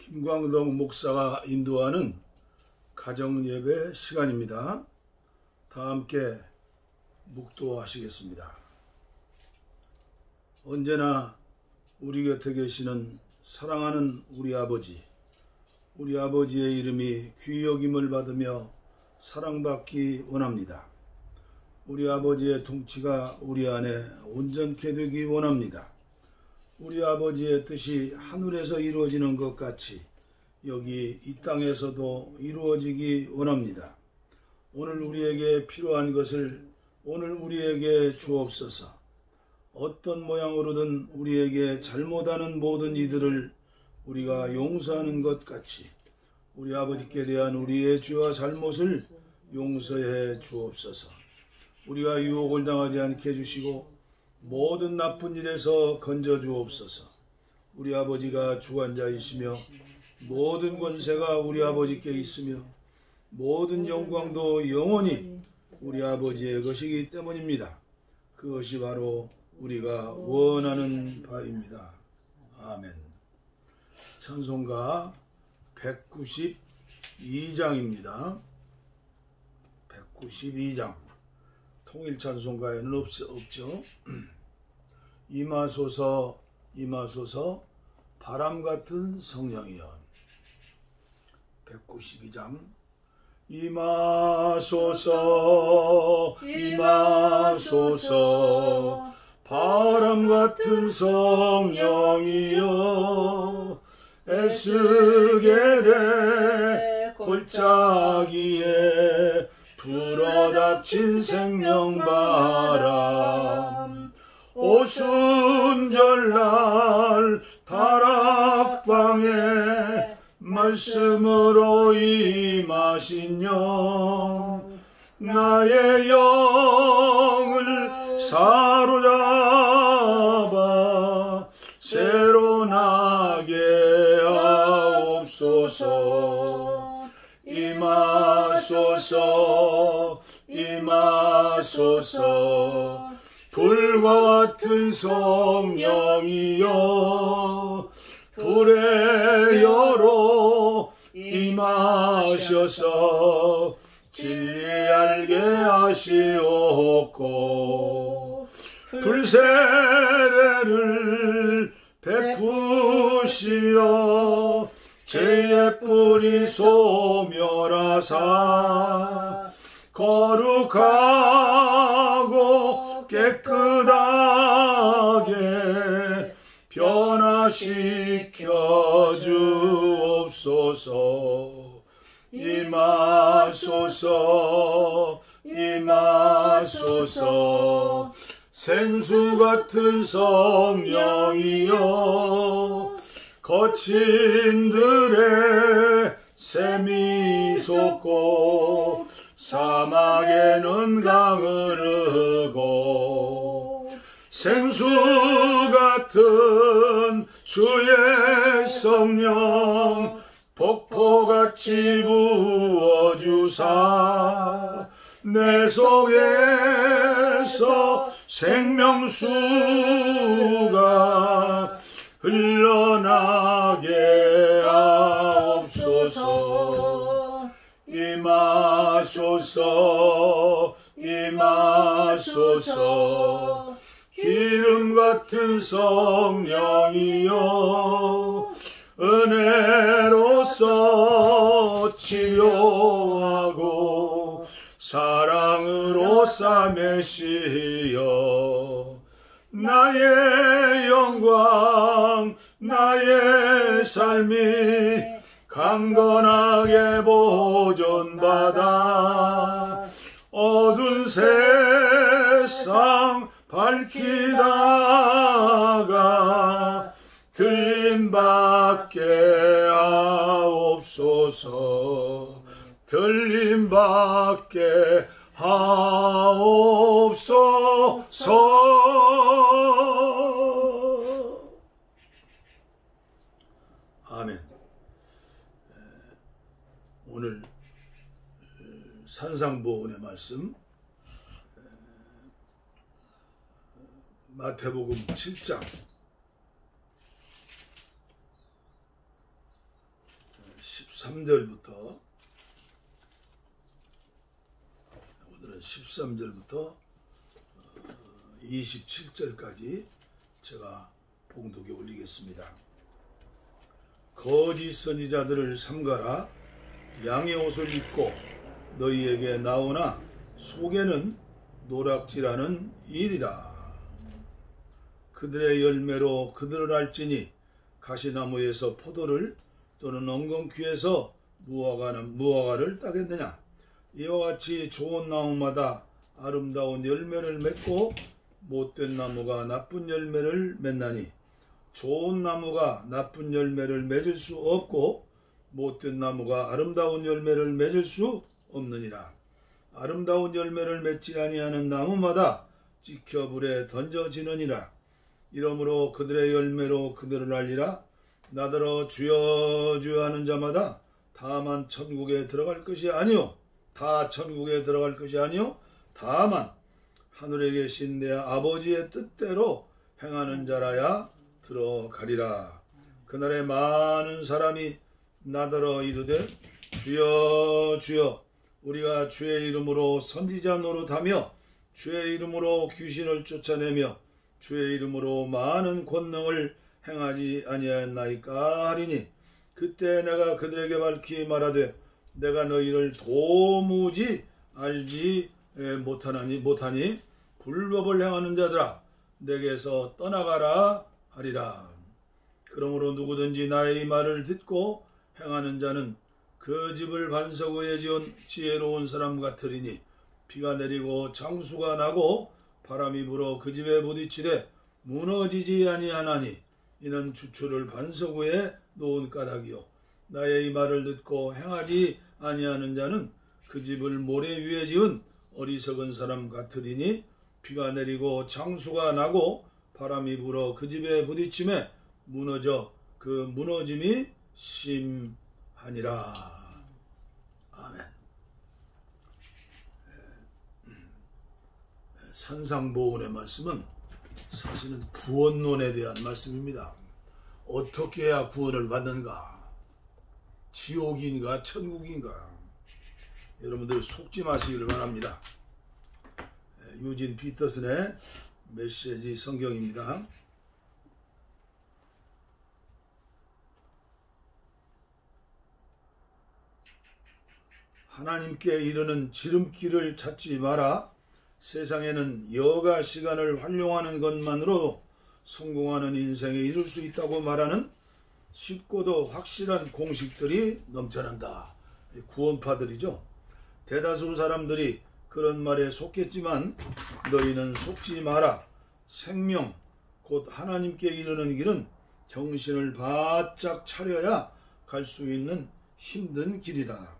김광덕 목사가 인도하는 가정예배 시간입니다. 다 함께 묵도하시겠습니다. 언제나 우리 곁에 계시는 사랑하는 우리 아버지, 우리 아버지의 이름이 귀히 여김을 받으며 사랑받기 원합니다. 우리 아버지의 통치가 우리 안에 온전케 되기 원합니다. 우리 아버지의 뜻이 하늘에서 이루어지는 것 같이 여기 이 땅에서도 이루어지기 원합니다. 오늘 우리에게 필요한 것을 오늘 우리에게 주옵소서. 어떤 모양으로든 우리에게 잘못하는 모든 이들을 우리가 용서하는 것 같이 우리 아버지께 대한 우리의 죄와 잘못을 용서해 주옵소서. 우리가 유혹을 당하지 않게 해주시고 모든 나쁜 일에서 건져 주옵소서. 우리 아버지가 주관자이시며 모든 권세가 우리 아버지께 있으며 모든 영광도 영원히 우리 아버지의 것이기 때문입니다. 그것이 바로 우리가 원하는 바입니다. 아멘. 찬송가 192장입니다. 192장. 통일 찬송가에는 없죠. 임하소서 임하소서 바람 같은 성령이여. 192장. 임하소서 임하소서 바람 같은 성령이여. 에스겔의 골짜기에 불어닥친 생명바람. 오순절날 다락방에 말씀으로 임하신 영. 나의 영을 사로잡아 새로 나게 하옵소서. 임하소서 임하소서 불과 같은 성령이여. 불의 여로 임하셔서 진리 알게 하시옵고 불세례를 베푸시어 죄의 뿌리 소멸하사 거룩하고 깨끗하게 변화시켜 주옵소서. 임하소서 임하소서 생수 같은 성령이여. 거친 들에 샘이 솟고 사막에는 강을 흐르고 생수 같은 주의 성령 폭포같이 부어주사 내 속에서 생명수가 흘러나게 하옵소서. 임하소서 임하소서 기름 같은 성령이여. 은혜로서 치료하고 사랑으로 싸매시어 나의 영광 나의 삶이 강건하게 보존받아 어두운 세상 밝히다가 들림받게 하옵소서. 들림받게 하옵소서. 아멘. 오늘 산상보훈의 말씀 마태복음 7장 13절부터 오늘은 13절부터 27절까지 제가 봉독에 올리겠습니다. 거짓 선지자들을 삼가라. 양의 옷을 입고 너희에게 나오나 속에는 노략질하는 일이라. 그들의 열매로 그들을 알지니 가시나무에서 포도를 또는 엉겅퀴에서 무화과를 따겠느냐. 이와 같이 좋은 나무마다 아름다운 열매를 맺고 못된 나무가 나쁜 열매를 맺나니 좋은 나무가 나쁜 열매를 맺을 수 없고 못된 나무가 아름다운 열매를 맺을 수 없느니라. 아름다운 열매를 맺지 아니하는 나무마다 찍혀 불에 던져지느니라. 이러므로 그들의 열매로 그들을 알리라. 나더러 주여 주여 하는 자마다 다만 천국에 들어갈 것이 아니요 다 천국에 들어갈 것이 아니요 다만 하늘에 계신 내 아버지의 뜻대로 행하는 자라야 들어가리라. 그날에 많은 사람이 나더러 이르되 주여 주여 우리가 주의 이름으로 선지자 노릇하며 주의 이름으로 귀신을 쫓아내며 주의 이름으로 많은 권능을 행하지 아니하였나이까 하리니 그때 내가 그들에게 밝히 말하되 내가 너희를 도무지 알지 못하니 불법을 행하는 자들아 내게서 떠나가라 하리라. 그러므로 누구든지 나의 이 말을 듣고 행하는 자는 그 집을 반석 위에 지은 지혜로운 사람 같으리니 비가 내리고 장수가 나고 바람이 불어 그 집에 부딪히되 무너지지 아니하나니 이는 주초를 반석 위에 놓은 까닭이요 나의 이 말을 듣고 행하지 아니하는 자는 그 집을 모래 위에 지은 어리석은 사람 같으리니 비가 내리고 장수가 나고 바람이 불어 그 집에 부딪힘에 무너져 그 무너짐이 심하니라. 아멘. 산상보훈의 말씀은 사실은 구원론에 대한 말씀입니다. 어떻게 해야 구원을 받는가? 지옥인가 천국인가? 여러분들 속지 마시기를 바랍니다. 유진 피터슨의 메시지 성경입니다. 하나님께 이르는 지름길을 찾지 마라. 세상에는 여가 시간을 활용하는 것만으로 성공하는 인생에 이룰 수 있다고 말하는 쉽고도 확실한 공식들이 넘쳐난다. 구원파들이죠. 대다수 사람들이 그런 말에 속겠지만 너희는 속지 마라. 생명 곧 하나님께 이르는 길은 정신을 바짝 차려야 갈 수 있는 힘든 길이다.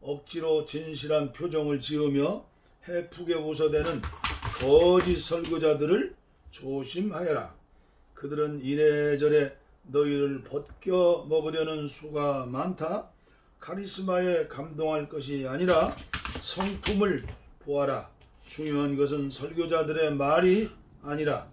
억지로 진실한 표정을 지으며 해프게 웃어대는 거짓 설교자들을 조심하여라. 그들은 이래저래 너희를 벗겨 먹으려는 수가 많다. 카리스마에 감동할 것이 아니라 성품을 보아라. 중요한 것은 설교자들의 말이 아니라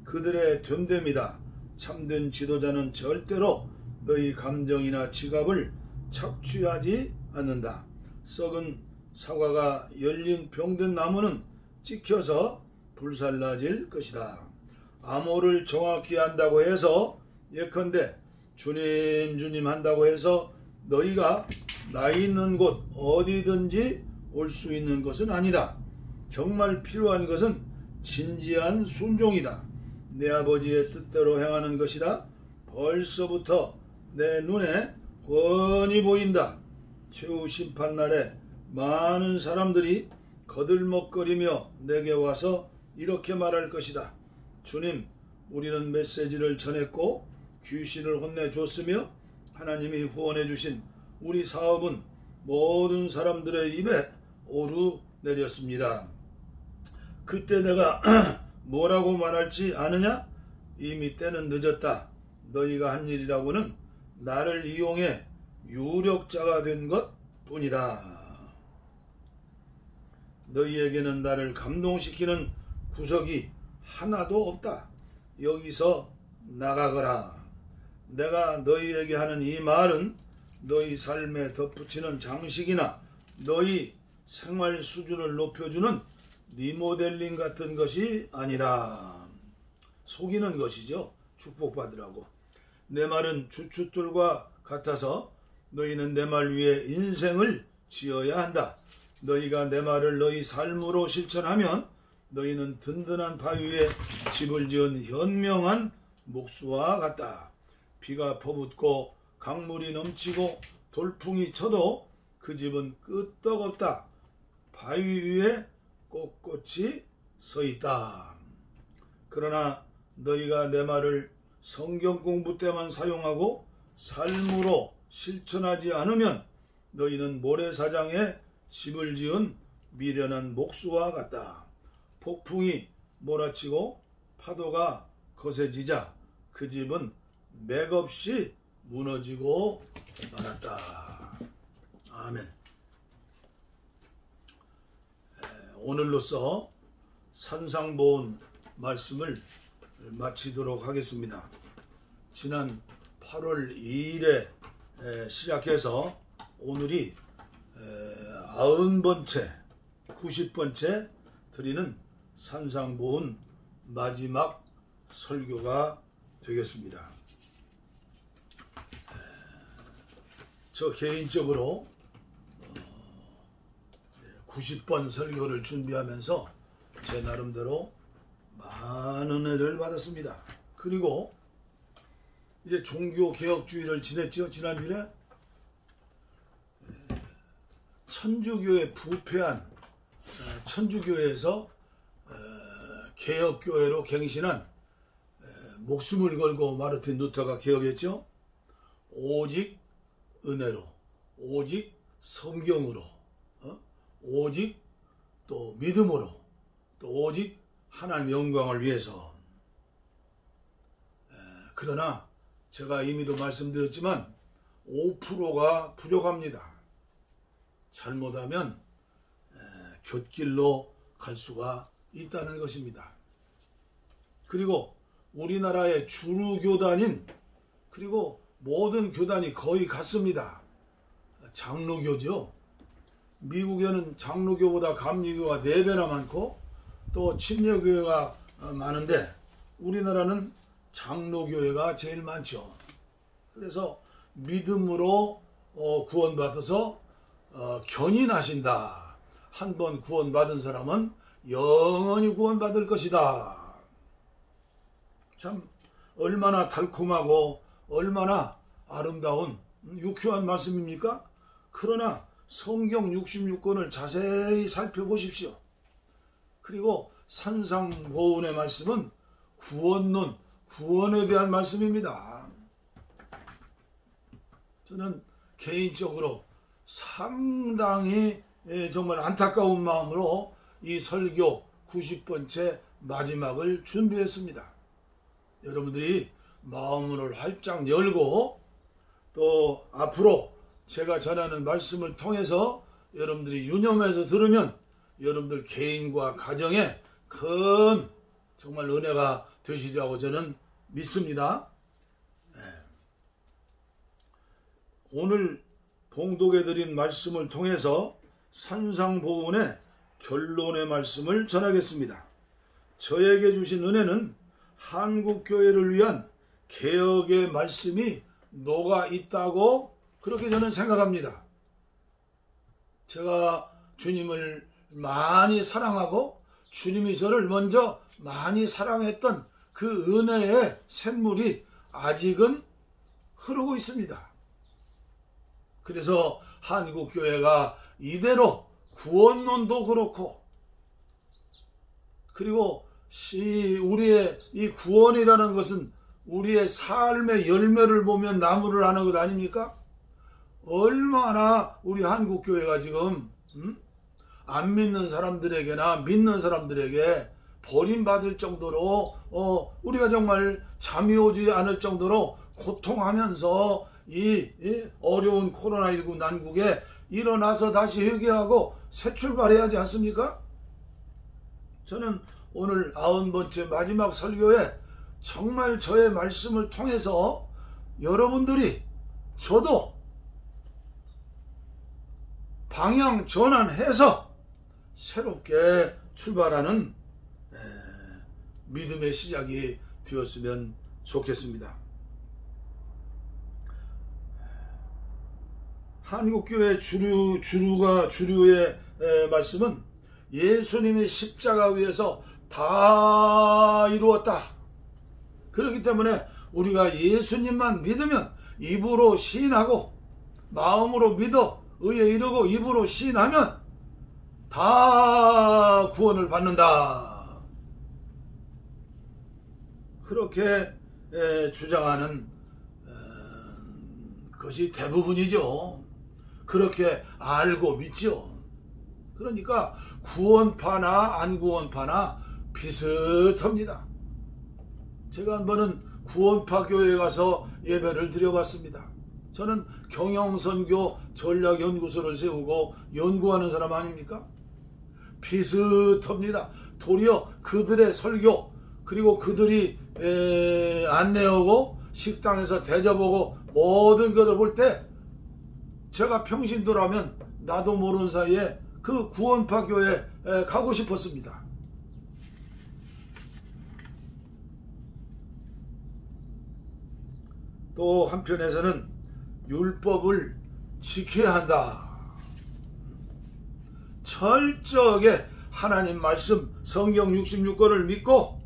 그들의 됨됨이다. 참된 지도자는 절대로 너희 감정이나 지갑을 착취하지 않는다. 썩은 사과가 열린 병든 나무는 찍혀서 불살라질 것이다. 암호를 정확히 한다고 해서 예컨대 주님 주님 한다고 해서 너희가 나 있는 곳 어디든지 올 수 있는 것은 아니다. 정말 필요한 것은 진지한 순종이다. 내 아버지의 뜻대로 행하는 것이다. 벌써부터 내 눈에 훤히 보인다. 최후 심판날에 많은 사람들이 거들먹거리며 내게 와서 이렇게 말할 것이다. 주님, 우리는 메시지를 전했고 귀신을 혼내줬으며 하나님이 후원해 주신 우리 사업은 모든 사람들의 입에 오르내렸습니다. 그때 내가 뭐라고 말할지 아느냐? 이미 때는 늦었다. 너희가 한 일이라고는 나를 이용해 유력자가 된 것 뿐이다. 너희에게는 나를 감동시키는 구석이 하나도 없다. 여기서 나가거라. 내가 너희에게 하는 이 말은 너희 삶에 덧붙이는 장식이나 너희 생활 수준을 높여주는 리모델링 같은 것이 아니라 속이는 것이죠. 축복받으라고. 내 말은 주춧돌과 같아서 너희는 내 말 위에 인생을 지어야 한다. 너희가 내 말을 너희 삶으로 실천하면 너희는 든든한 바위 위에 집을 지은 현명한 목수와 같다. 비가 퍼붓고 강물이 넘치고 돌풍이 쳐도 그 집은 끄떡없다. 바위 위에 꼿꼿이 서 있다. 그러나 너희가 내 말을 성경 공부 때만 사용하고 삶으로 실천하지 않으면 너희는 모래사장에 집을 지은 미련한 목수와 같다. 폭풍이 몰아치고 파도가 거세지자 그 집은 맥없이 무너지고 말았다. 아멘. 오늘로써 산상보온 말씀을 마치도록 하겠습니다. 지난 8월 2일에 시작해서 오늘이 90번째, 90번째 드리는 산상보온 마지막 설교가 되겠습니다. 저 개인적으로 90번 설교를 준비하면서 제 나름대로 많은 은혜를 받았습니다. 그리고 이제 종교개혁주의를 지냈죠. 지난주에 천주교에 부패한 천주교에서 개혁교회로 갱신한 목숨을 걸고 마르틴 루터가 개혁했죠. 오직 은혜로, 오직 성경으로, 오직 또 믿음으로, 또 오직 하나님의 영광을 위해서. 그러나 제가 이미도 말씀드렸지만 5%가 부족합니다. 잘못하면 곁길로 갈 수가 있다는 것입니다. 그리고 우리나라의 주류 교단인, 그리고 모든 교단이 거의 같습니다. 장로교죠. 미국에는 장로교보다 감리교가 4배나 많고 또 침례교회가 많은데 우리나라는 장로교회가 제일 많죠. 그래서 믿음으로 구원받아서 견인하신다. 한 번 구원받은 사람은 영원히 구원받을 것이다. 참 얼마나 달콤하고 얼마나 아름다운 유쾌한 말씀입니까? 그러나 성경 66권을 자세히 살펴보십시오. 그리고 산상보온의 말씀은 구원론, 구원에 대한 말씀입니다. 저는 개인적으로 상당히 정말 안타까운 마음으로 이 설교 90번째 마지막을 준비했습니다. 여러분들이 마음을 활짝 열고 또 앞으로 제가 전하는 말씀을 통해서 여러분들이 유념해서 들으면 여러분들 개인과 가정에 큰 정말 은혜가 되시리라고 저는 믿습니다. 오늘 봉독해 드린 말씀을 통해서 산상보온의 결론의 말씀을 전하겠습니다. 저에게 주신 은혜는 한국교회를 위한 개혁의 말씀이 녹아 있다고 그렇게 저는 생각합니다. 제가 주님을 많이 사랑하고 주님이 저를 먼저 많이 사랑했던 그 은혜의 샘물이 아직은 흐르고 있습니다. 그래서 한국교회가 이대로 구원론도 그렇고, 그리고 우리의 이 구원이라는 것은 우리의 삶의 열매를 보면 나무를 하는 것 아닙니까? 얼마나 우리 한국교회가 지금 안 믿는 사람들에게나 믿는 사람들에게 버림받을 정도로 우리가 정말 잠이 오지 않을 정도로 고통하면서 이 어려운 코로나19 난국에 일어나서 다시 회개하고 새 출발해야 하지 않습니까? 저는 오늘 90번째 마지막 설교에 정말 저의 말씀을 통해서 여러분들이, 저도 방향 전환해서 새롭게 출발하는 믿음의 시작이 되었으면 좋겠습니다. 한국교회 주류의 말씀은 예수님이 십자가 위에서 다 이루었다. 그렇기 때문에 우리가 예수님만 믿으면 입으로 시인하고 마음으로 믿어 의에 이르고 입으로 시인하면 다 구원을 받는다. 그렇게 주장하는 것이 대부분이죠. 그렇게 알고 믿지요. 그러니까 구원파나 안 구원파나 비슷합니다. 제가 한 번은 구원파 교회에 가서 예배를 드려봤습니다. 저는 경영선교 전략연구소를 세우고 연구하는 사람 아닙니까? 비슷합니다. 도리어 그들의 설교 그리고 그들이 안내하고 식당에서 대접하고 모든 것을 볼 때 제가 평신도라면 나도 모르는 사이에 그 구원파 교회에 가고 싶었습니다. 또 한편에서는 율법을 지켜야 한다. 철저하게 하나님 말씀 성경 66권을 믿고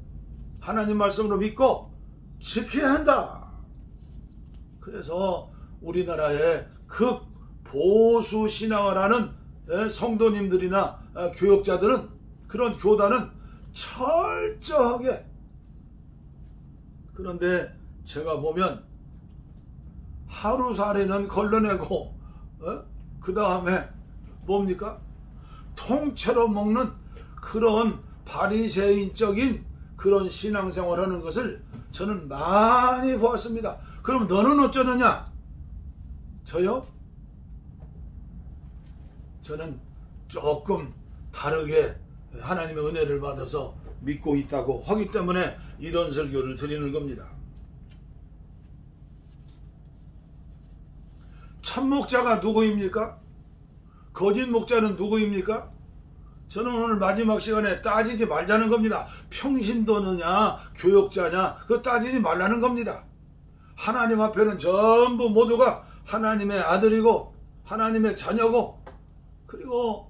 하나님 말씀으로 믿고 지켜야 한다. 그래서 우리나라에 극보수 신앙을 하는 성도님들이나 교역자들은 그런 교단은 철저하게 그런데 제가 보면 하루살이는 걸러내고 그 다음에 뭡니까? 통째로 먹는 그런 바리새인적인 그런 신앙생활 하는 것을 저는 많이 보았습니다. 그럼 너는 어쩌느냐? 저요? 저는 조금 다르게 하나님의 은혜를 받아서 믿고 있다고 하기 때문에 이런 설교를 드리는 겁니다. 참 목자가 누구입니까? 거짓 목자는 누구입니까? 저는 오늘 마지막 시간에 따지지 말자는 겁니다. 평신도느냐 교역자냐 그거 따지지 말라는 겁니다. 하나님 앞에는 전부 모두가 하나님의 아들이고 하나님의 자녀고 그리고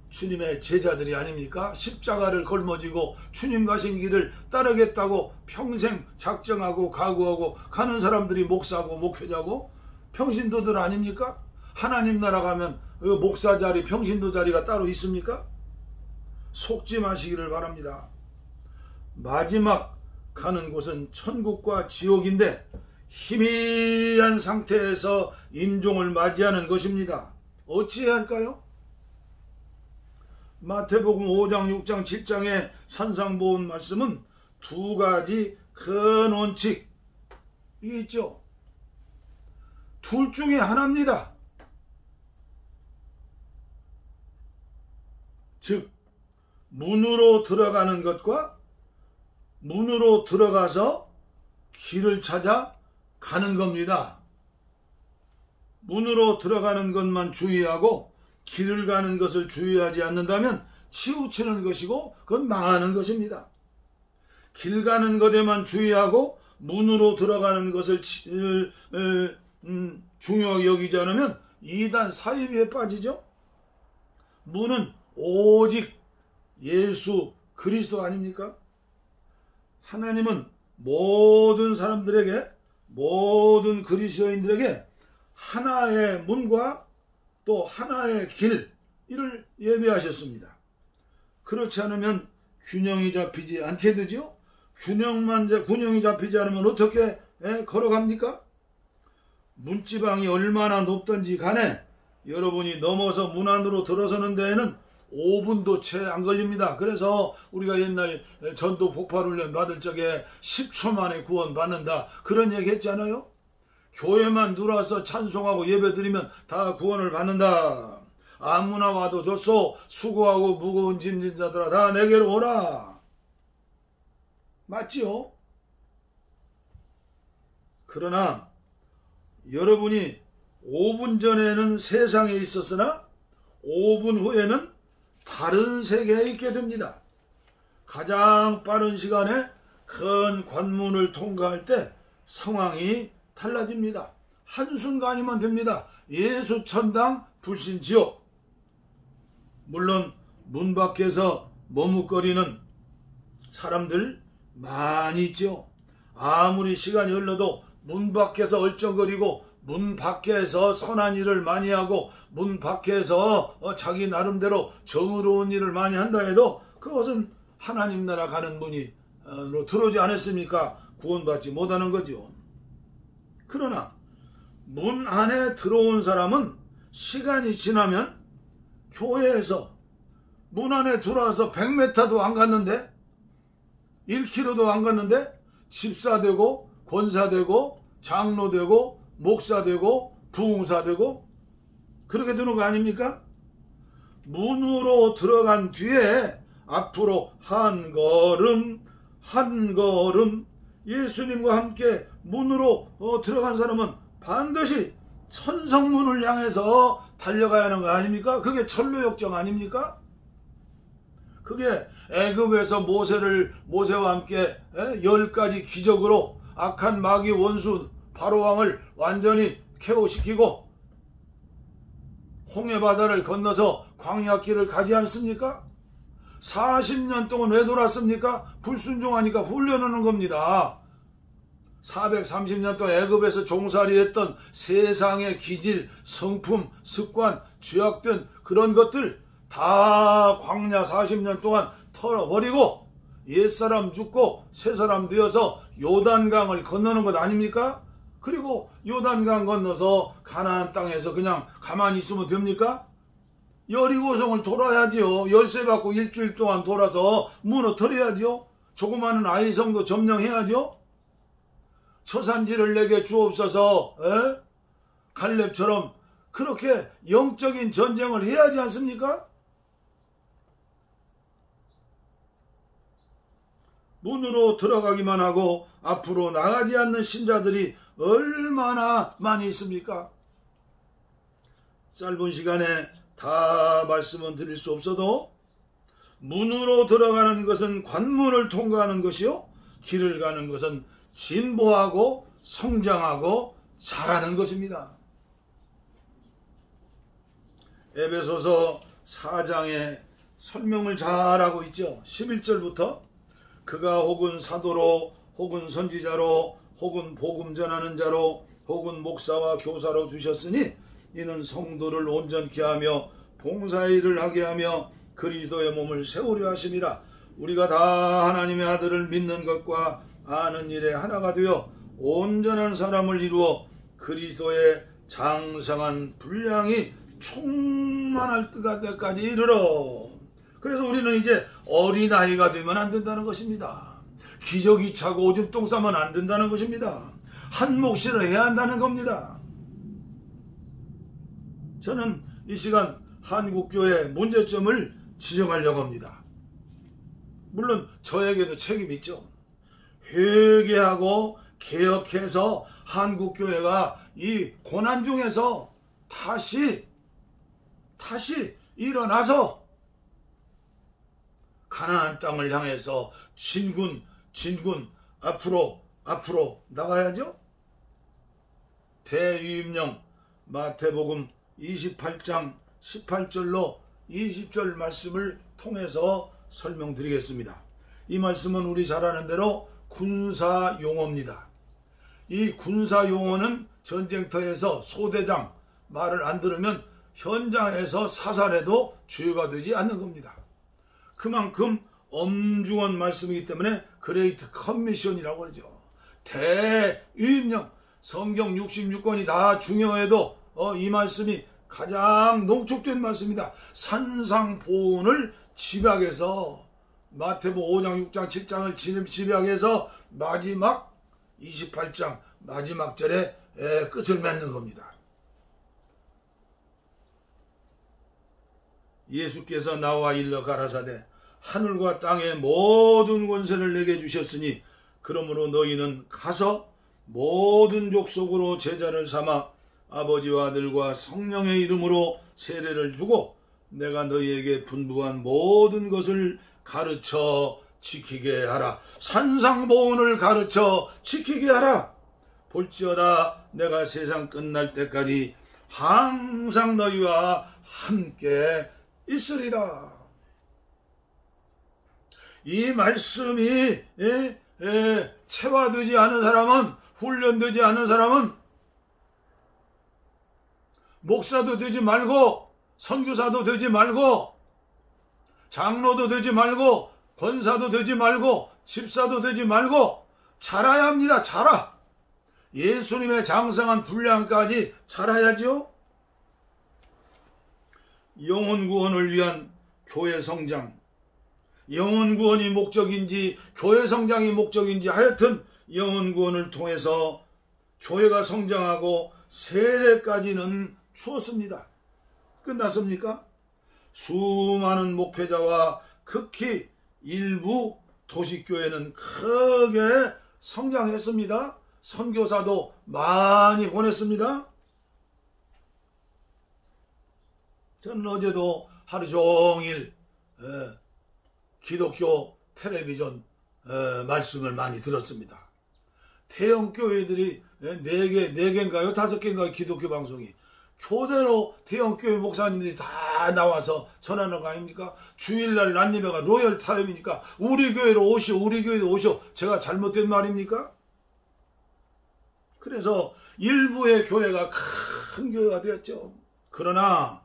주님의 제자들이 아닙니까? 십자가를 걸머지고 주님 가신 길을 따르겠다고 평생 작정하고 각오하고 가는 사람들이 목사고 목회자고 평신도들 아닙니까? 하나님 나라 가면 목사 자리 평신도 자리가 따로 있습니까? 속지 마시기를 바랍니다. 마지막 가는 곳은 천국과 지옥인데 희미한 상태에서 임종을 맞이하는 것입니다. 어찌해야 할까요? 마태복음 5장, 6장, 7장의 산상보훈 말씀은 두 가지 큰 원칙이 있죠. 둘 중에 하나입니다. 즉 문으로 들어가는 것과 문으로 들어가서 길을 찾아 가는 겁니다. 문으로 들어가는 것만 주의하고 길을 가는 것을 주의하지 않는다면 치우치는 것이고 그건 망하는 것입니다. 길 가는 것에만 주의하고 문으로 들어가는 것을 중요하게 여기지 않으면 이단 사이비에 빠지죠. 문은 오직 예수 그리스도 아닙니까? 하나님은 모든 사람들에게 모든 그리스도인들에게 하나의 문과 또 하나의 길 이를 예비하셨습니다. 그렇지 않으면 균형이 잡히지 않게 되죠. 균형이 잡히지 않으면 어떻게 걸어갑니까? 문지방이 얼마나 높든지 간에 여러분이 넘어서 문 안으로 들어서는 데에는 5분도 채 안 걸립니다. 그래서 우리가 옛날 전도 폭발훈련 받을 적에 10초 만에 구원 받는다 그런 얘기 했잖아요. 교회만 들어와서 찬송하고 예배 드리면 다 구원을 받는다. 아무나 와도 좋소. 수고하고 무거운 짐진 자들아 다 내게로 오라. 맞지요? 그러나 여러분이 5분 전에는 세상에 있었으나 5분 후에는 다른 세계에 있게 됩니다. 가장 빠른 시간에 큰 관문을 통과할 때 상황이 달라집니다. 한순간이면 됩니다. 예수 천당 불신 지옥. 물론 문 밖에서 머뭇거리는 사람들 많이 있죠. 아무리 시간이 흘러도 문 밖에서 얼쩡거리고 문 밖에서 선한 일을 많이 하고 문 밖에서 자기 나름대로 정의로운 일을 많이 한다 해도 그것은 하나님 나라 가는 문으로 들어오지 않았습니까? 구원받지 못하는 거죠. 그러나 문 안에 들어온 사람은 시간이 지나면 교회에서 문 안에 들어와서 100m도 안 갔는데 1km도 안 갔는데 집사 되고 권사 되고 장로 되고 목사 되고 부흥사 되고 그렇게 되는 거 아닙니까? 문으로 들어간 뒤에 앞으로 한 걸음 한 걸음 예수님과 함께 문으로 들어간 사람은 반드시 천성문을 향해서 달려가야 하는 거 아닙니까? 그게 천로역정 아닙니까? 그게 애굽에서 모세와 함께 10가지 기적으로 악한 마귀 원수 바로왕을 완전히 KO시키고 홍해바다를 건너서 광야길을 가지 않습니까? 40년 동안 왜 돌았습니까? 불순종하니까 훈련하는 겁니다. 430년 동안 애굽에서 종살이했던 세상의 기질, 성품, 습관, 죄악된 그런 것들 다 광야 40년 동안 털어버리고 옛사람 죽고 새사람 되어서 요단강을 건너는 것 아닙니까? 그리고 요단강 건너서 가나안 땅에서 그냥 가만히 있으면 됩니까? 여리고성을 돌아야지요. 열쇠 받고 일주일 동안 돌아서 무너뜨려야지요. 조그마한 아이성도 점령해야죠. 처산지를 내게 주옵소서. 갈렙처럼 그렇게 영적인 전쟁을 해야 하지 않습니까? 문으로 들어가기만 하고 앞으로 나가지 않는 신자들이 얼마나 많이 있습니까? 짧은 시간에 다 말씀은 드릴 수 없어도 문으로 들어가는 것은 관문을 통과하는 것이요 길을 가는 것은 진보하고 성장하고 자라는 것입니다. 에베소서 4장에 설명을 잘하고 있죠. 11절부터 그가 혹은 사도로 혹은 선지자로 혹은 복음 전하는 자로 혹은 목사와 교사로 주셨으니 이는 성도를 온전케 하며 봉사의 일을 하게 하며 그리스도의 몸을 세우려 하심이라. 우리가 다 하나님의 아들을 믿는 것과 아는 일에 하나가 되어 온전한 사람을 이루어 그리스도의 장성한 분량이 충만할 때까지 이르러. 그래서 우리는 이제 어린아이가 되면 안 된다는 것입니다. 기저귀 차고 오줌 똥 싸면 안 된다는 것입니다. 한 몫을 해야 한다는 겁니다. 저는 이 시간 한국교회 문제점을 지적하려고 합니다. 물론 저에게도 책임이 있죠. 회개하고 개혁해서 한국교회가 이 고난 중에서 다시 일어나서 가나안 땅을 향해서 진군 앞으로 나가야죠. 대유임령 마태복음 28장 18절로 20절 말씀을 통해서 설명드리겠습니다. 이 말씀은 우리 잘 아는 대로 군사 용어입니다. 이 군사 용어는 전쟁터에서 소대장 말을 안 들으면 현장에서 사살해도 죄가 되지 않는 겁니다. 그만큼 엄중한 말씀이기 때문에 그레이트 커미션이라고 하죠. 대유임령, 성경 66권이 다 중요해도 이 말씀이 가장 농축된 말씀이다. 산상보훈을 집약해서 마태복음 5장, 6장, 7장을 집약해서 마지막 28장 마지막 절에 끝을 맺는 겁니다. 예수께서 나와 일러 가라사대 하늘과 땅의 모든 권세를 내게 주셨으니 그러므로 너희는 가서 모든 족속으로 제자를 삼아 아버지와 아들과 성령의 이름으로 세례를 주고 내가 너희에게 분부한 모든 것을 가르쳐 지키게 하라. 산상보훈을 가르쳐 지키게 하라. 볼지어다 내가 세상 끝날 때까지 항상 너희와 함께 있으리라. 이 말씀이 체화되지 않은 사람은, 훈련되지 않은 사람은 목사도 되지 말고 선교사도 되지 말고 장로도 되지 말고 권사도 되지 말고 집사도 되지 말고 자라야 합니다. 자라. 예수님의 장성한 분량까지 자라야죠. 영혼 구원을 위한 교회 성장, 영혼 구원이 목적인지 교회 성장이 목적인지 하여튼 영혼 구원을 통해서 교회가 성장하고 세례까지는 주었습니다. 끝났습니까? 수많은 목회자와 극히 일부 도시교회는 크게 성장했습니다. 선교사도 많이 보냈습니다. 저는 어제도 하루 종일 기독교 텔레비전 말씀을 많이 들었습니다. 대형 교회들이 4개인가요? 5개인가요? 기독교 방송이. 교대로 대형 교회 목사님들이 다 나와서 전하는 거 아닙니까? 주일날 난예배가 로열 타임이니까 우리 교회로 오시오, 우리 교회로 오시오. 제가 잘못된 말입니까? 그래서 일부의 교회가 큰 교회가 되었죠. 그러나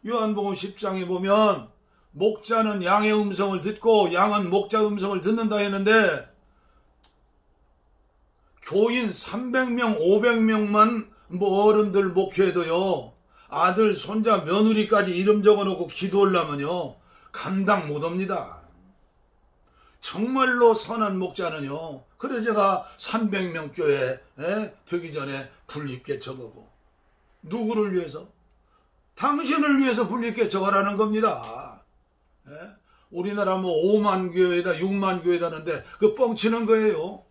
요한복음 10장에 보면 목자는 양의 음성을 듣고 양은 목자 음성을 듣는다 했는데 교인 300명, 500명만 어른들 목회해도요, 아들, 손자, 며느리까지 이름 적어놓고 기도하려면요 감당 못합니다. 정말로 선한 목자는요, 그래 제가 300명 교회 되기 전에 분립개척하고 누구를 위해서? 당신을 위해서 분립개척하라는 겁니다. 우리나라 뭐 5만 교회다 6만 교회다는데 그 뻥치는 거예요.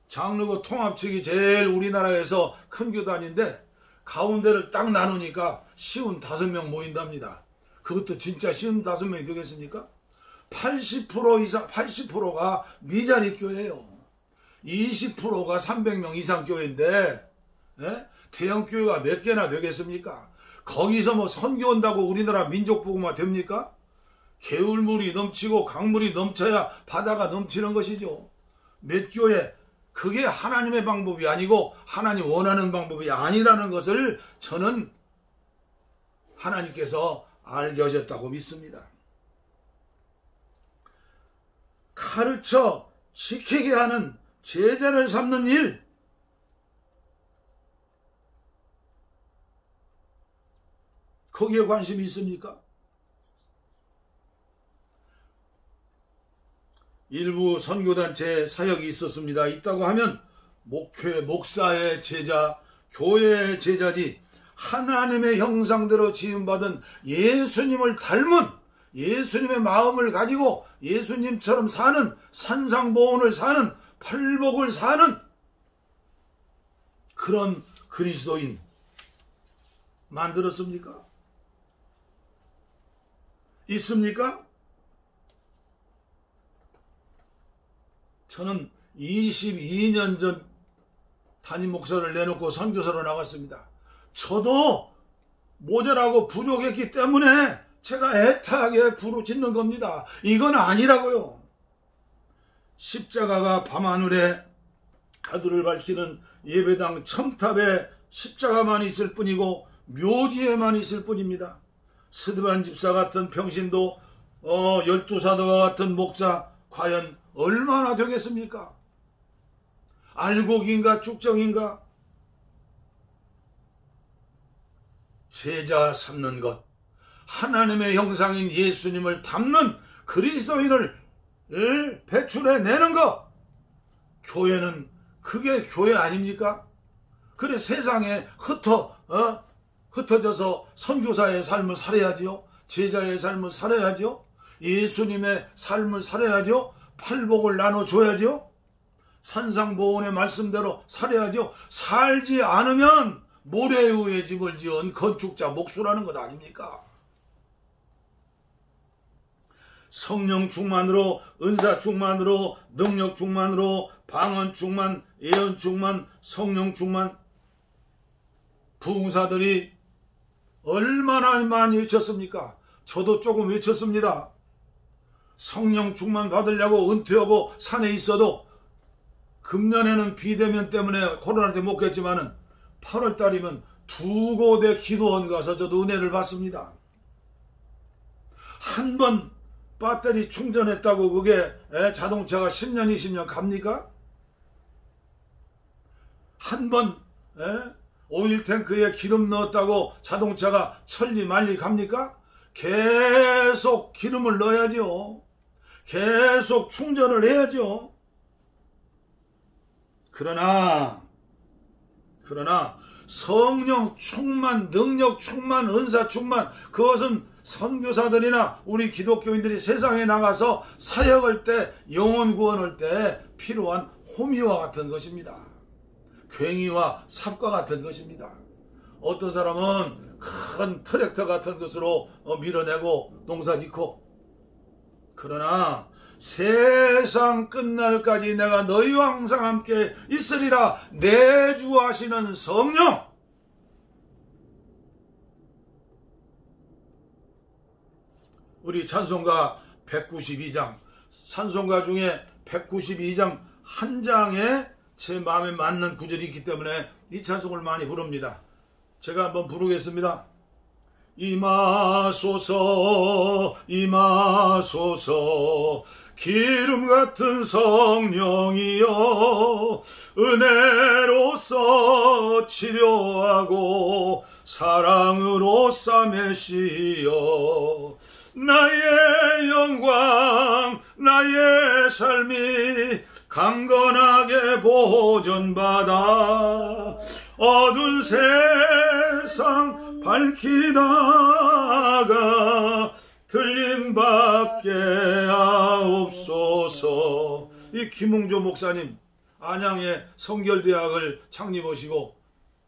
장로교 통합 측이 제일 우리나라에서 큰 교단인데 가운데를 딱 나누니까 55명 모인답니다. 그것도 진짜 55명이 되겠습니까? 80% 이상, 80%가 미자립 교회예요. 20%가 300명 이상 교회인데 대형 교회가 몇 개나 되겠습니까? 거기서 뭐 선교 온다고 우리나라 민족복음화 됩니까? 개울물이 넘치고 강물이 넘쳐야 바다가 넘치는 것이죠. 몇 교회, 그게 하나님의 방법이 아니고 하나님 원하는 방법이 아니라는 것을 저는 하나님께서 알게 하셨다고 믿습니다. 가르쳐 지키게 하는 제자를 삼는 일, 거기에 관심이 있습니까? 일부 선교단체 사역이 있었습니다. 있다고 하면 목회, 목사의 제자, 교회의 제자지 하나님의 형상대로 지음받은 예수님을 닮은 예수님의 마음을 가지고 예수님처럼 사는 산상보훈을 사는 팔복을 사는 그런 그리스도인 만들었습니까? 있습니까? 저는 22년 전 담임 목사를 내놓고 선교사로 나갔습니다. 저도 모자라고 부족했기 때문에 제가 애타게 부르짖는 겁니다. 이건 아니라고요. 십자가가 밤하늘에 하늘을 밝히는 예배당 첨탑에 십자가만 있을 뿐이고 묘지에만 있을 뿐입니다. 스데반 집사 같은 평신도 12사도와 같은 목자 과연 얼마나 되겠습니까? 알곡인가 축정인가? 제자 삼는 것, 하나님의 형상인 예수님을 담는 그리스도인을 배출해내는 것, 교회는 그게 교회 아닙니까? 그래 세상에 흩어져서 선교사의 삶을 살아야지요. 제자의 삶을 살아야죠. 예수님의 삶을 살아야죠. 팔복을 나눠줘야죠. 산상보훈의 말씀대로 살아야죠. 살지 않으면 모래 위에 집을 지은 건축자 목수라는 것 아닙니까? 성령 충만으로, 은사 충만으로, 능력 충만으로, 방언 충만, 예언 충만, 성령 충만. 부흥사들이 얼마나 많이 외쳤습니까? 저도 조금 외쳤습니다. 성령 충만 받으려고 은퇴하고 산에 있어도 금년에는 비대면 때문에 코로나 때 못 갔지만은 8월달이면 2곳의 기도원 가서 저도 은혜를 받습니다. 한 번 배터리 충전했다고 그게 자동차가 10년 20년 갑니까? 한 번 오일 탱크에 기름 넣었다고 자동차가 천리 만리 갑니까? 계속 기름을 넣어야죠. 계속 충전을 해야죠. 그러나 성령 충만, 능력 충만, 은사 충만, 그것은 선교사들이나 우리 기독교인들이 세상에 나가서 사역할 때, 영혼 구원할 때 필요한 호미와 같은 것입니다. 괭이와 삽과 같은 것입니다. 어떤 사람은 큰 트랙터 같은 것으로 밀어내고 농사짓고, 그러나 세상 끝날까지 내가 너희와 항상 함께 있으리라 내주하시는 성령, 우리 찬송가 192장, 찬송가 중에 192장 한 장에 제 마음에 맞는 구절이 있기 때문에 이 찬송을 많이 부릅니다. 제가 한번 부르겠습니다. 임하소서 임하소서 기름 같은 성령이여 은혜로서 치료하고 사랑으로 싸매시어 나의 영광 나의 삶이 강건하게 보존받아 어두운 세상 밝히다가 틀림받게 하옵소서. 이 김웅조 목사님 안양에 성결대학을 창립하시고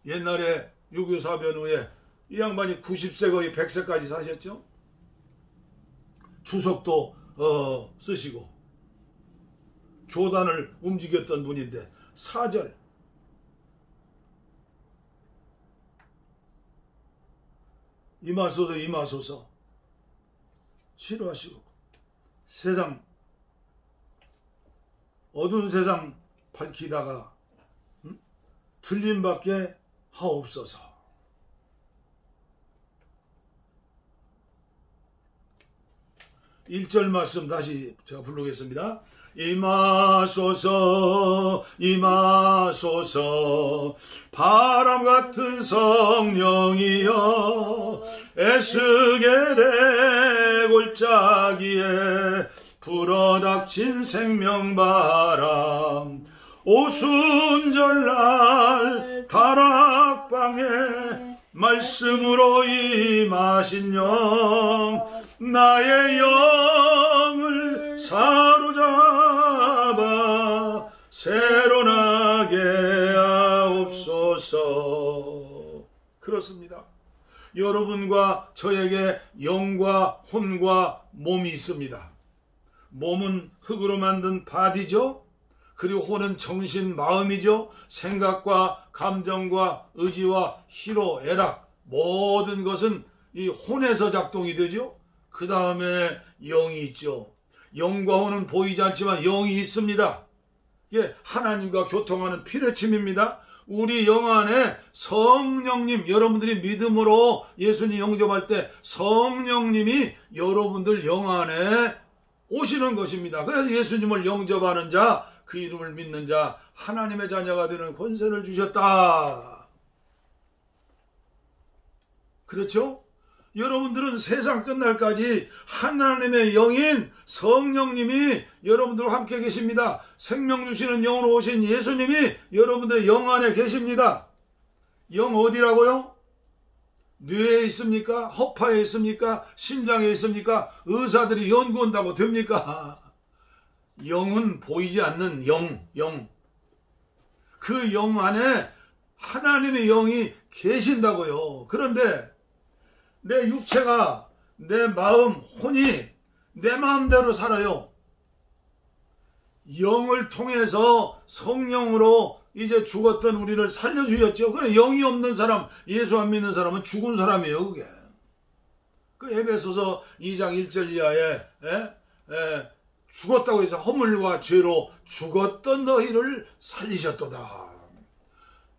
옛날에 유교사변 후에 이 양반이 90세 거의 100세까지 사셨죠. 주석도 쓰시고 교단을 움직였던 분인데 4절 임하소서 임하소서 치료하시고 세상 어두운 세상 밝히다가 틀림받게 하옵소서. 1절 말씀 다시 제가 부르겠습니다. 임하소서 임하소서 바람 같은 성령이여 에스겔의 골짜기에 불어닥친 생명바람 오순절날 다락방에 말씀으로 임하신 영 나의 영을 사로잡아 새로 나게 하옵소서. 그렇습니다. 여러분과 저에게 영과 혼과 몸이 있습니다. 몸은 흙으로 만든 바디죠. 그리고 혼은 정신, 마음이죠. 생각과 감정과 의지와 희로, 애락 모든 것은 이 혼에서 작동이 되죠. 그 다음에 영이 있죠. 영과 혼은 보이지 않지만 영이 있습니다. 이게 하나님과 교통하는 피뢰침입니다. 우리 영 안에 성령님, 여러분들이 믿음으로 예수님 영접할 때 성령님이 여러분들 영 안에 오시는 것입니다. 그래서 예수님을 영접하는 자, 그 이름을 믿는 자, 하나님의 자녀가 되는 권세를 주셨다. 그렇죠? 여러분들은 세상 끝날까지 하나님의 영인 성령님이 여러분들과 함께 계십니다. 생명 주시는 영으로 오신 예수님이 여러분들의 영 안에 계십니다. 영 어디라고요? 뇌에 있습니까? 허파에 있습니까? 심장에 있습니까? 의사들이 연구한다고 됩니까? 영은 보이지 않는 영. 그 영 안에 하나님의 영이 계신다고요. 그런데 내 육체가, 내 마음, 혼이 내 마음대로 살아요. 영을 통해서 성령으로 이제 죽었던 우리를 살려주셨죠. 그래, 영이 없는 사람, 예수 안 믿는 사람은 죽은 사람이에요. 그게 그 에베소서 2장 1절 이하에 죽었다고 해서 허물과 죄로 죽었던 너희를 살리셨도다.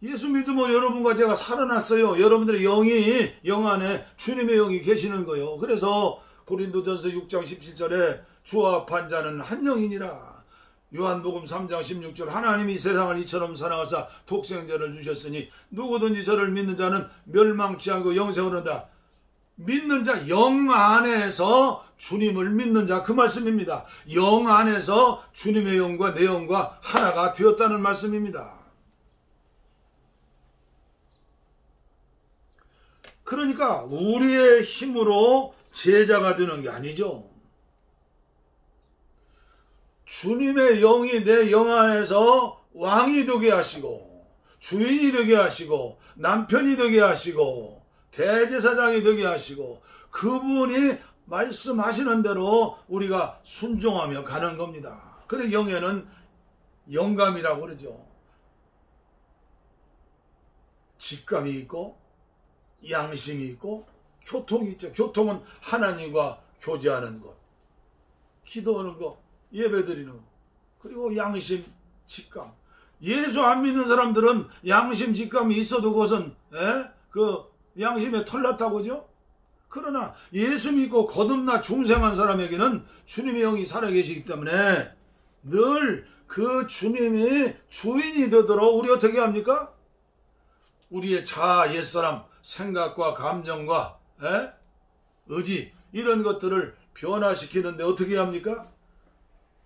예수 믿으면 여러분과 제가 살아났어요. 여러분들의 영이, 영 안에 주님의 영이 계시는 거예요. 그래서 고린도전서 6장 17절에 주와 합한 자는 한 영이니라. 요한복음 3장 16절 하나님이 세상을 이처럼 사랑하사 독생자를 주셨으니 누구든지 저를 믿는 자는 멸망치 않고 영생을 얻는다. 믿는 자, 영 안에서 주님을 믿는 자, 그 말씀입니다. 영 안에서 주님의 영과 내 영과 하나가 되었다는 말씀입니다. 그러니까 우리의 힘으로 제자가 되는 게 아니죠. 주님의 영이 내 영 안에서 왕이 되게 하시고, 주인이 되게 하시고, 남편이 되게 하시고, 대제사장이 되게 하시고, 그분이 말씀하시는 대로 우리가 순종하며 가는 겁니다. 그래, 영에는 영감이라고 그러죠. 직감이 있고 양심이 있고 교통이 있죠. 교통은 하나님과 교제하는 것, 기도하는 것, 예배드리는 것, 그리고 양심, 직감. 예수 안 믿는 사람들은 양심, 직감이 있어도 그것은 그 양심에 털났다고 그죠? 그러나 예수 믿고 거듭나 중생한 사람에게는 주님의 영이 살아계시기 때문에 늘 그 주님이 주인이 되도록 우리 어떻게 합니까? 우리의 자아, 옛사람, 생각과 감정과 의지, 이런 것들을 변화시키는데 어떻게 합니까?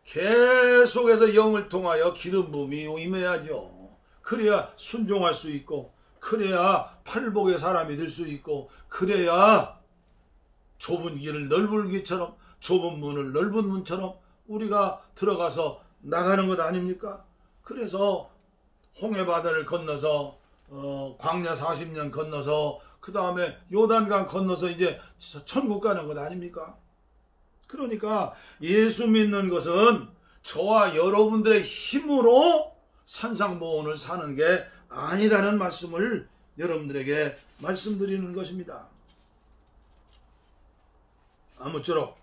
계속해서 영을 통하여 기름 부음이 임해야죠. 그래야 순종할 수 있고, 그래야 팔복의 사람이 될 수 있고, 그래야 좁은 길을 넓은 길처럼, 좁은 문을 넓은 문처럼 우리가 들어가서 나가는 것 아닙니까? 그래서 홍해바다를 건너서 광야 40년 건너서 그 다음에 요단강 건너서 이제 천국 가는 것 아닙니까? 그러니까 예수 믿는 것은 저와 여러분들의 힘으로 산상보온을 사는 게 아니라는 말씀을 여러분들에게 말씀드리는 것입니다. 아무쪼록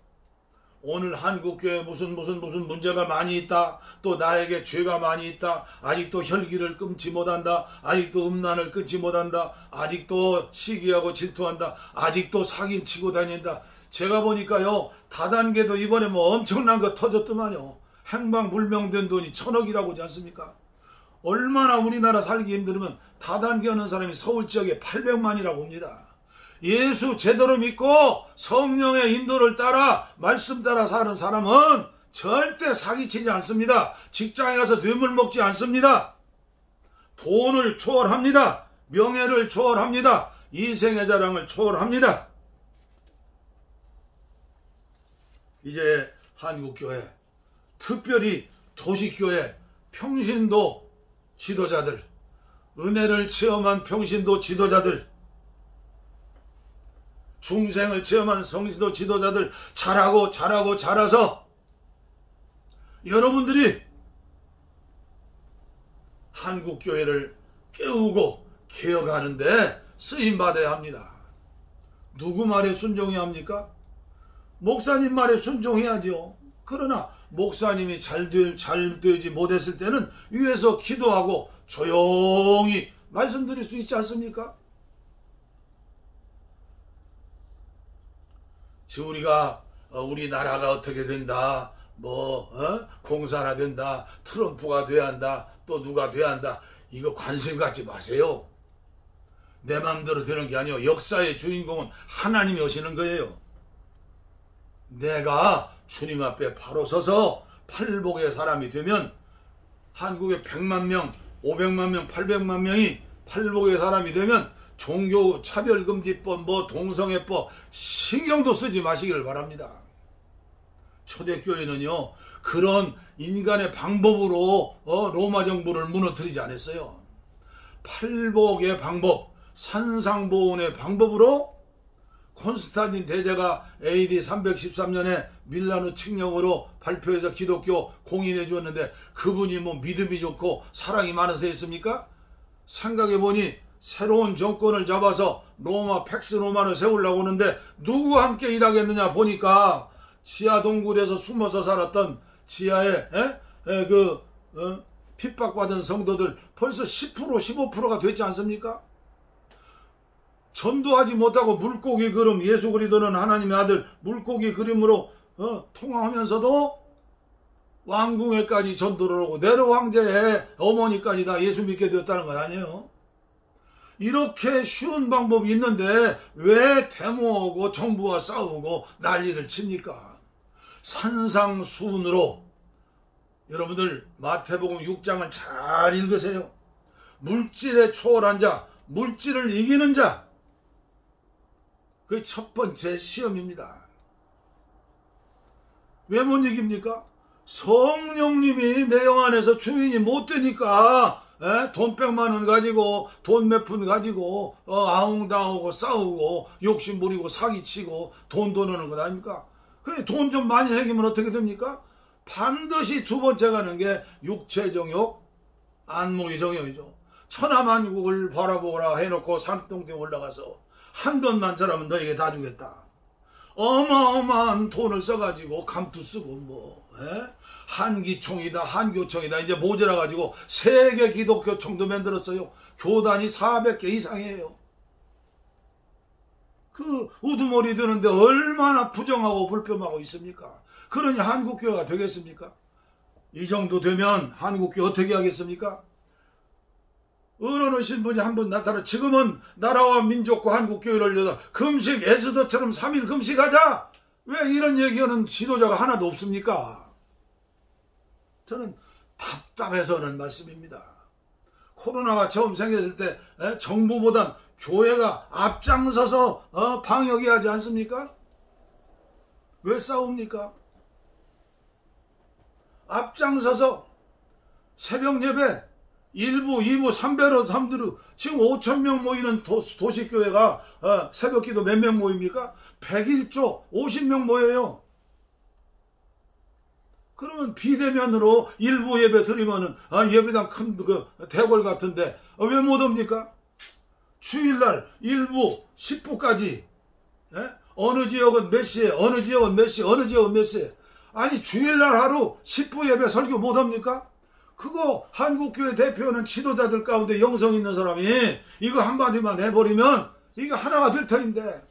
오늘 한국교회 무슨 문제가 많이 있다, 또 나에게 죄가 많이 있다, 아직도 혈기를 끊지 못한다, 아직도 음란을 끊지 못한다, 아직도 시기하고 질투한다, 아직도 사기 치고 다닌다. 제가 보니까요, 다단계도 이번에 뭐 엄청난 거 터졌더만요. 행방불명된 돈이 1000억이라고 하지 않습니까? 얼마나 우리나라 살기 힘들으면 다단계 하는 사람이 서울 지역에 800만이라고 봅니다. 예수 제대로 믿고 성령의 인도를 따라 말씀 따라 사는 사람은 절대 사기치지 않습니다. 직장에 가서 뇌물 먹지 않습니다. 돈을 초월합니다. 명예를 초월합니다. 이생의 자랑을 초월합니다. 이제 한국교회, 특별히 도시교회, 평신도 지도자들, 은혜를 체험한 평신도 지도자들, 중생을 체험한 성신도 지도자들 자라서 여러분들이 한국교회를 깨우고 개혁하는데 쓰임받아야 합니다. 누구 말에 순종해야 합니까? 목사님 말에 순종해야죠. 그러나 목사님이 잘 되지 못했을 때는 위에서 기도하고 조용히 말씀드릴 수 있지 않습니까? 지금 우리나라가 어떻게 된다, 공사나 된다, 트럼프가 돼야 한다, 또 누가 돼야 한다, 이거 관심 갖지 마세요. 내 마음대로 되는 게 아니에요. 역사의 주인공은 하나님이 오시는 거예요. 내가 주님 앞에 바로 서서 팔복의 사람이 되면 한국에 100만 명, 500만 명, 800만 명이 팔복의 사람이 되면 종교 차별금지법, 동성애법 신경도 쓰지 마시기를 바랍니다. 초대교회는요, 그런 인간의 방법으로 로마 정부를 무너뜨리지 않았어요. 팔복의 방법, 산상보훈의 방법으로 콘스탄틴 대제가 AD 313년에 밀라노 칙령으로 발표해서 기독교 공인해 주었는데 그분이 뭐 믿음이 좋고 사랑이 많아서 했습니까? 생각해보니 새로운 정권을 잡아서 로마 팩스 로마를 세우려고 하는데 누구와 함께 일하겠느냐 보니까 지하 동굴에서 숨어서 살았던 지하에 핍박받은 성도들 벌써 10% 15%가 됐지 않습니까? 전도하지 못하고 물고기 그림, 예수 그리스도는 하나님의 아들 물고기 그림으로 통화하면서도 왕궁에까지 전도를 하고 네로 황제의 어머니까지 다 예수 믿게 되었다는 건 아니에요. 이렇게 쉬운 방법이 있는데 왜 데모하고 정부와 싸우고 난리를 칩니까? 산상수훈으로 여러분들 마태복음 6장을 잘 읽으세요. 물질에 초월한 자, 물질을 이기는 자, 그게 첫 번째 시험입니다. 왜 못 이깁니까? 성령님이 내 영 안에서 주인이 못 되니까 돈 100만 원 가지고 돈 몇 푼 가지고 아웅다하고 싸우고 욕심 부리고 사기치고 돈 도는 것 아닙니까? 그래 돈 좀 많이 해기면 어떻게 됩니까? 반드시 두 번째 가는 게 육체정욕, 안목의 정욕이죠. 천하만국을 바라보라 해놓고 산동대에 올라가서 한 돈만 저라면 너에게 다 주겠다. 어마어마한 돈을 써가지고 감투 쓰고 한기총이다 한교총이다 이제 모자라가지고 세계 기독교총도 만들었어요. 교단이 400개 이상이에요. 그 우두머리 드는데 얼마나 부정하고 불평하고 있습니까? 그러니 한국교회가 되겠습니까? 이 정도 되면 한국교회 어떻게 하겠습니까? 의논하신 분이 한 분 나타나 지금은 나라와 민족과 한국교회를 위해서 금식 에스더처럼 3일 금식하자. 왜 이런 얘기하는 지도자가 하나도 없습니까? 저는 답답해서 하는 말씀입니다. 코로나가 처음 생겼을 때 정부보단 교회가 앞장서서 방역이 하지 않습니까? 왜 싸웁니까? 앞장서서 새벽 예배 1부, 2부, 3배로 3두루 지금 5,000명 모이는 도시교회가 새벽기도 몇 명 모입니까? 101조 50명 모여요. 그러면 비대면으로 일부 예배 드리면은 예배당 큰 그 대궐 같은데 왜 못 옵니까? 주일날 1부 10부까지 어느 지역은 몇 시에 어느 지역은 몇 시 어느 지역은 몇 시에 아니 주일날 하루 10부 예배 설교 못 합니까? 그거 한국교회 대표는 지도자들 가운데 영성 있는 사람이 이거 한마디만 해버리면 이게 하나가 될 터인데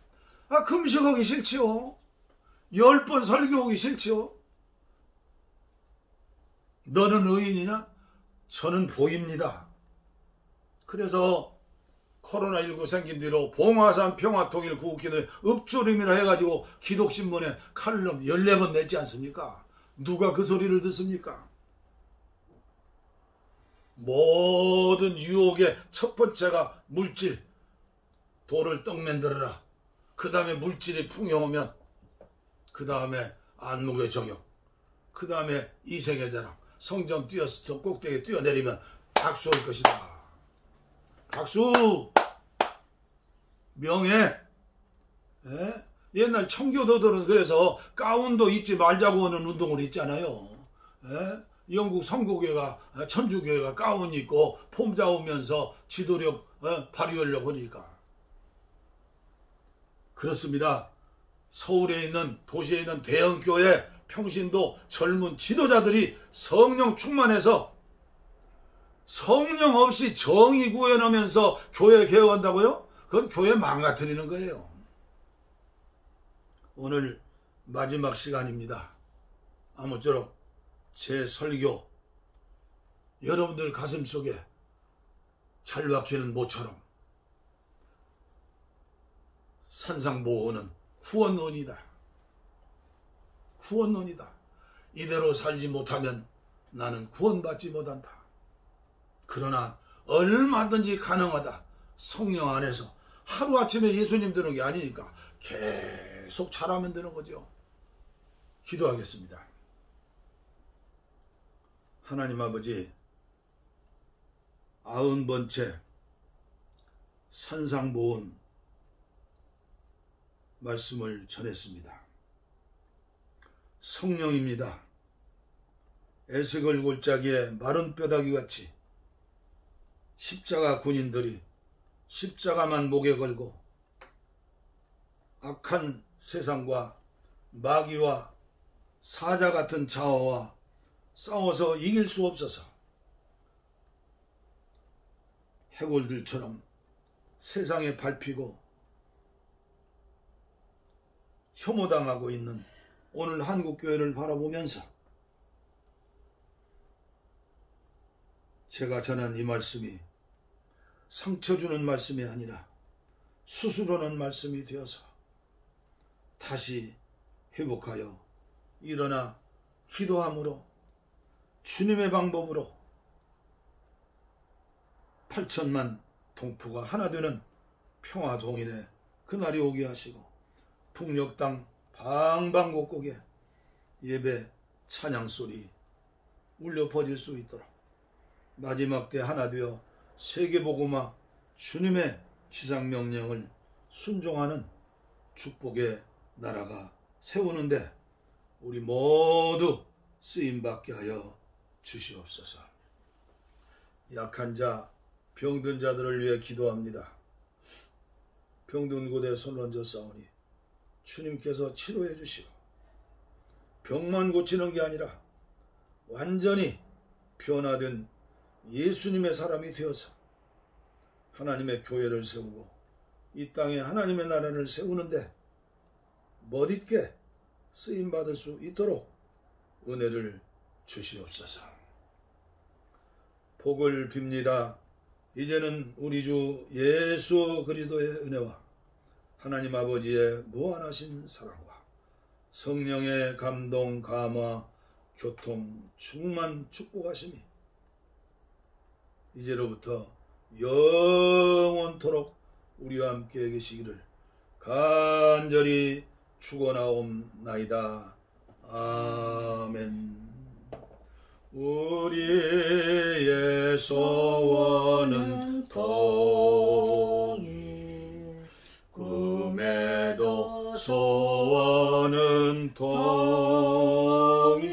금식하기 싫지요. 10번 설교하기 싫지요. 너는 의인이냐? 저는 보입니다. 그래서 코로나19 생긴 뒤로 봉화산 평화통일 구국기도에 읍조림이라 해가지고 기독신문에 칼럼 14번 냈지 않습니까? 누가 그 소리를 듣습니까? 모든 유혹의 첫 번째가 물질, 돌을 떡 만들어라. 그 다음에 물질이 풍요하면 그 다음에 안목의 정욕, 그 다음에 이생의 자랑, 성전 뛰어서 꼭대기에 뛰어내리면 박수 올 것이다. 박수! 명예! 옛날 청교도들은 그래서 가운도 입지 말자고 하는 운동을 있잖아요. 영국 성교교회가 천주교회가 가운 입고 폼 잡으면서 지도력 발휘하려고 하니까. 그렇습니다. 서울에 있는 도시에 있는 대형교회 평신도 젊은 지도자들이 성령 충만해서 성령 없이 정의 구현하면서 교회 개혁한다고요? 그건 교회 망가뜨리는 거예요. 오늘 마지막 시간입니다. 아무쪼록 제 설교 여러분들 가슴속에 잘 박히는 모처럼 산상보호는 구원론이다. 구원론이다. 이대로 살지 못하면 나는 구원받지 못한다. 그러나 얼마든지 가능하다. 성령 안에서 하루아침에 예수님 되는 게 아니니까 계속 잘하면 되는 거죠. 기도하겠습니다. 하나님 아버지, 90번째 산상보온 말씀을 전했습니다. 성령입니다. 에스겔 골짜기에 마른 뼈다귀같이 십자가 군인들이 십자가만 목에 걸고 악한 세상과 마귀와 사자 같은 자아와 싸워서 이길 수 없어서 해골들처럼 세상에 밟히고 혐오당하고 있는 오늘 한국교회를 바라보면서 제가 전한 이 말씀이 상처 주는 말씀이 아니라 수술하는 말씀이 되어서 다시 회복하여 일어나 기도함으로 주님의 방법으로 8천만 동포가 하나 되는 평화동인의 그날이 오게 하시고 북녘 땅 방방곡곡에 예배 찬양소리 울려 퍼질 수 있도록 마지막 때 하나 되어 세계복음화 주님의 지상명령을 순종하는 축복의 나라가 세우는데 우리 모두 쓰임받게 하여 주시옵소서. 약한 자, 병든 자들을 위해 기도합니다. 병든 곳에 손 얹어 싸우니 주님께서 치료해 주시고 병만 고치는 게 아니라 완전히 변화된 예수님의 사람이 되어서 하나님의 교회를 세우고 이 땅에 하나님의 나라를 세우는데 멋있게 쓰임받을 수 있도록 은혜를 주시옵소서. 복을 빕니다. 이제는 우리 주 예수 그리스도의 은혜와 하나님 아버지의 무한하신 사랑과 성령의 감동, 감화, 교통, 충만 축복하심이 이제로부터 영원토록 우리와 함께 계시기를 간절히 축원하옵나이다. 아멘. 우리의 소원은 통일, 꿈에도 소원은 통일,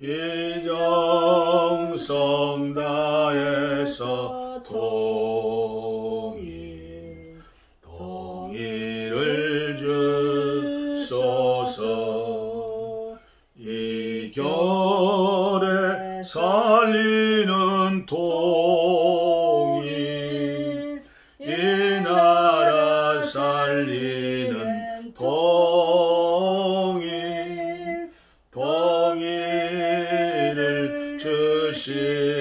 이정성 다해서 통일, 통일을 주소서. 이 결에 살리는 통일, 이 나라 살리는 통일, 통일을 주시옵소서.